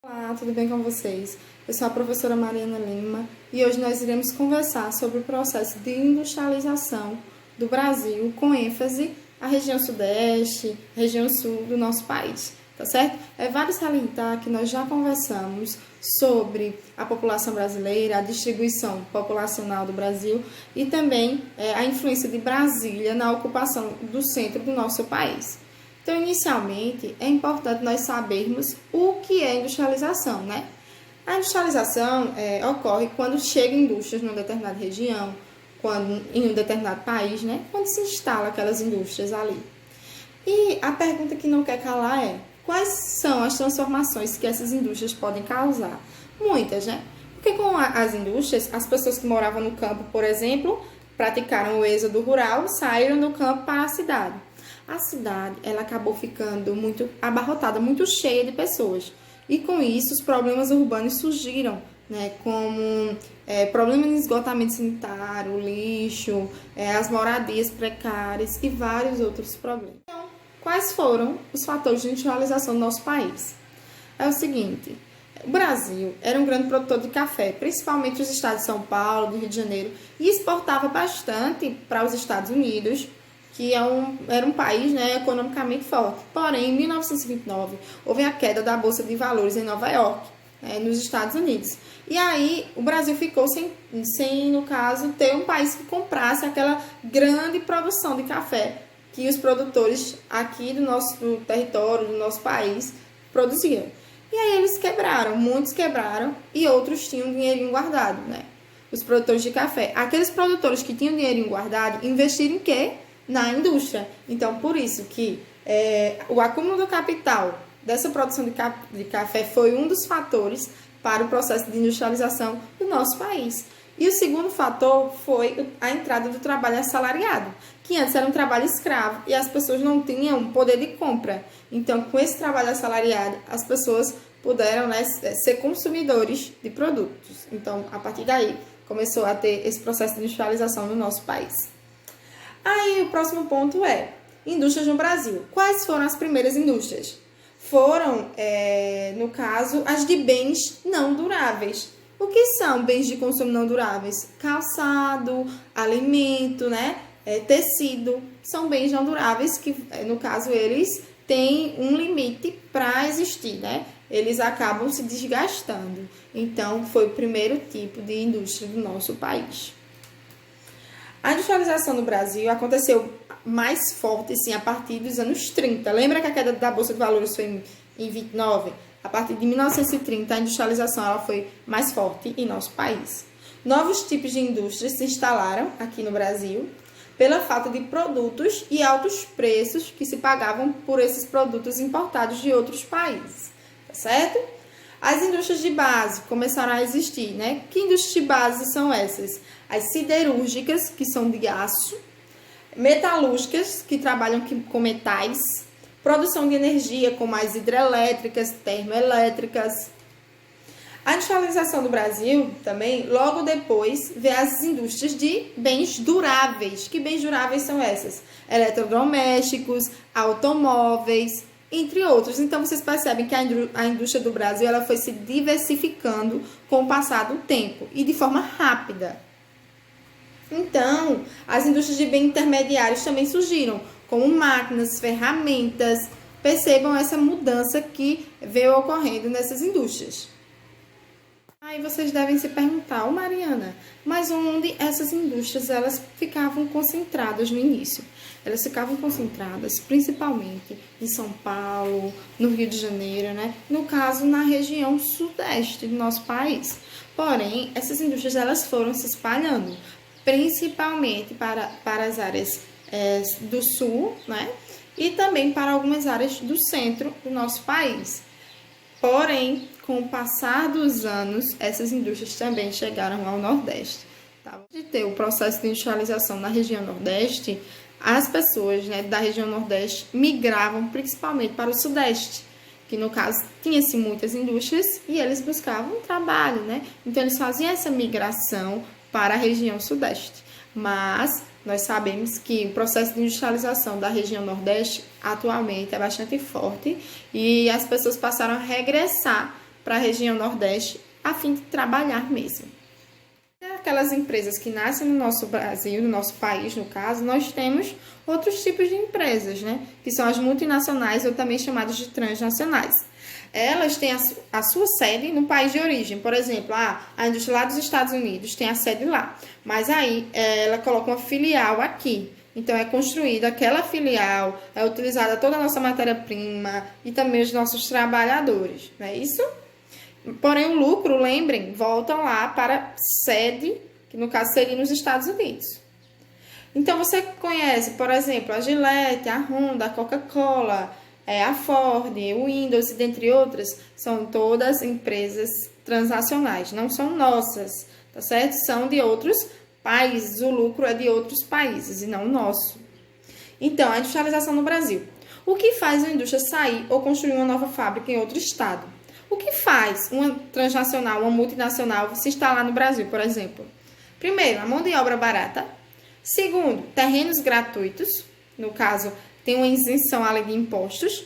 Olá, tudo bem com vocês? Eu sou a professora Mariana Lima e hoje nós iremos conversar sobre o processo de industrialização do Brasil, com ênfase à região sudeste, região sul do nosso país, tá certo? Vale salientar que nós já conversamos sobre a população brasileira, a distribuição populacional do Brasil e também a influência de Brasília na ocupação do centro do nosso país. Então, inicialmente, é importante nós sabermos o que é industrialização, né? A industrialização ocorre quando chegam indústrias numa determinada região, em um determinado país, né? Quando se instala aquelas indústrias ali. E a pergunta que não quer calar é: quais são as transformações que essas indústrias podem causar? Muitas, né? Porque com as indústrias, as pessoas que moravam no campo, por exemplo, praticaram o êxodo rural, saíram do campo para a cidade. A cidade, ela acabou ficando muito abarrotada, muito cheia de pessoas. E com isso, os problemas urbanos surgiram, né? Como problema de esgotamento sanitário, lixo, as moradias precárias e vários outros problemas. Então, quais foram os fatores de industrialização do nosso país? É o seguinte: o Brasil era um grande produtor de café, principalmente os estados de São Paulo, do Rio de Janeiro, e exportava bastante para os Estados Unidos, que era um país, né, economicamente forte. Porém, em 1929, houve a queda da Bolsa de Valores em Nova York, nos Estados Unidos. E aí, o Brasil ficou sem, no caso, ter um país que comprasse aquela grande produção de café que os produtores aqui do território, do nosso país, produziam. E aí eles quebraram, muitos quebraram e outros tinham dinheirinho guardado, né? Os produtores de café. Aqueles produtores que tinham dinheirinho guardado investiram em quê? Na indústria. Então, por isso que o acúmulo do capital dessa produção de café foi um dos fatores para o processo de industrialização do nosso país. E o segundo fator foi a entrada do trabalho assalariado, que antes era um trabalho escravo e as pessoas não tinham poder de compra. Então, com esse trabalho assalariado, as pessoas puderam, né, ser consumidores de produtos. Então, a partir daí, começou a ter esse processo de industrialização no nosso país. Aí, o próximo ponto é indústrias no Brasil. Quais foram as primeiras indústrias? Foram, no caso, as de bens não duráveis. O que são bens de consumo não duráveis? Calçado, alimento, né? Tecido. São bens não duráveis que, no caso, eles têm um limite para existir, né? Eles acabam se desgastando. Então, foi o primeiro tipo de indústria do nosso país. A industrialização no Brasil aconteceu mais forte, sim, a partir dos anos 30. Lembra que a queda da Bolsa de Valores foi em 29? A partir de 1930, a industrialização ela foi mais forte em nosso país. Novos tipos de indústrias se instalaram aqui no Brasil pela falta de produtos e altos preços que se pagavam por esses produtos importados de outros países, tá certo? As indústrias de base começaram a existir, né? Que indústrias de base são essas? As siderúrgicas, que são de aço, metalúrgicas, que trabalham com metais, produção de energia, como as hidrelétricas, termoelétricas. A industrialização do Brasil também, logo depois, vê as indústrias de bens duráveis. Que bens duráveis são essas? Eletrodomésticos, automóveis, entre outros. Então, vocês percebem que a indústria do Brasil ela foi se diversificando com o passar do tempo e de forma rápida. Então, as indústrias de bens intermediários também surgiram, como máquinas, ferramentas. Percebam essa mudança que veio ocorrendo nessas indústrias. Aí vocês devem se perguntar: Mariana, mas onde essas indústrias elas ficavam concentradas no início? Elas ficavam concentradas principalmente em São Paulo, no Rio de Janeiro, né? No caso, na região sudeste do nosso país. Porém, essas indústrias elas foram se espalhando, principalmente para as áreas do sul, né? E também para algumas áreas do centro do nosso país. Porém, com o passar dos anos, essas indústrias também chegaram ao Nordeste. Tá? De ter o processo de industrialização na região Nordeste, as pessoas, né, da região Nordeste migravam principalmente para o Sudeste, que no caso tinha-se muitas indústrias e eles buscavam trabalho, né? Então eles faziam essa migração para a região Sudeste. Mas nós sabemos que o processo de industrialização da região Nordeste atualmente é bastante forte e as pessoas passaram a regressar para a região Nordeste, a fim de trabalhar mesmo. Aquelas empresas que nascem no nosso Brasil, no nosso país, no caso, nós temos outros tipos de empresas, né? Que são as multinacionais ou também chamadas de transnacionais. Elas têm a sua sede no país de origem. Por exemplo, a indústria lá dos Estados Unidos tem a sede lá, mas aí ela coloca uma filial aqui. Então, é construída aquela filial, é utilizada toda a nossa matéria-prima e também os nossos trabalhadores, não é isso? Porém, o lucro, lembrem, volta lá para a sede, que no caso seria nos Estados Unidos. Então, você conhece, por exemplo, a Gillette, a Honda, a Coca-Cola, a Ford, o Windows, dentre outras, são todas empresas transnacionais, não são nossas, tá certo? São de outros países, o lucro é de outros países e não nosso. Então, a industrialização no Brasil. O que faz uma indústria sair ou construir uma nova fábrica em outro estado? O que faz uma transnacional, uma multinacional se instalar no Brasil, por exemplo? Primeiro, a mão de obra barata. Segundo, terrenos gratuitos. No caso, tem uma isenção além de impostos.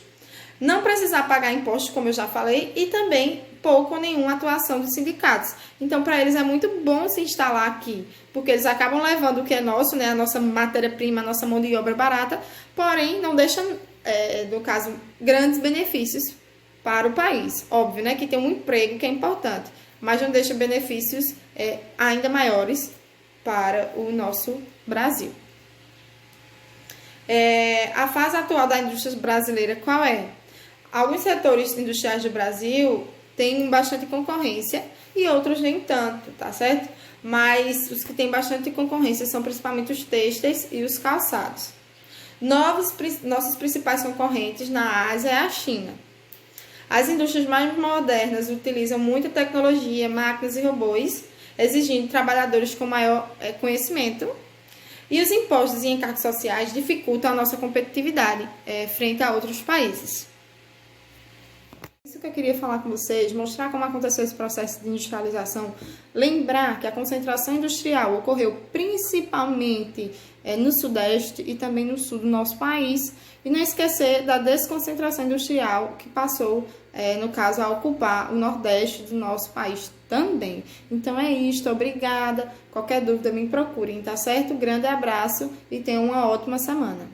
Não precisar pagar impostos, como eu já falei. E também pouco ou nenhuma atuação dos sindicatos. Então, para eles é muito bom se instalar aqui, porque eles acabam levando o que é nosso, né, a nossa matéria-prima, a nossa mão de obra barata, porém não deixam, no caso, grandes benefícios para o país. Óbvio, né, que tem um emprego que é importante, mas não deixa benefícios ainda maiores para o nosso Brasil. A fase atual da indústria brasileira, qual é? Alguns setores industriais do Brasil têm bastante concorrência e outros nem tanto, tá certo? Mas os que têm bastante concorrência são principalmente os têxteis e os calçados. Nossos principais concorrentes na Ásia é a China. As indústrias mais modernas utilizam muita tecnologia, máquinas e robôs, exigindo trabalhadores com maior conhecimento. E os impostos e encargos sociais dificultam a nossa competitividade frente a outros países. Isso que eu queria falar com vocês, mostrar como aconteceu esse processo de industrialização, lembrar que a concentração industrial ocorreu principalmente no Sudeste e também no Sul do nosso país, e não esquecer da desconcentração industrial que passou, no caso, a ocupar o Nordeste do nosso país também. Então é isto, obrigada. Qualquer dúvida me procurem, tá certo? Grande abraço e tenham uma ótima semana.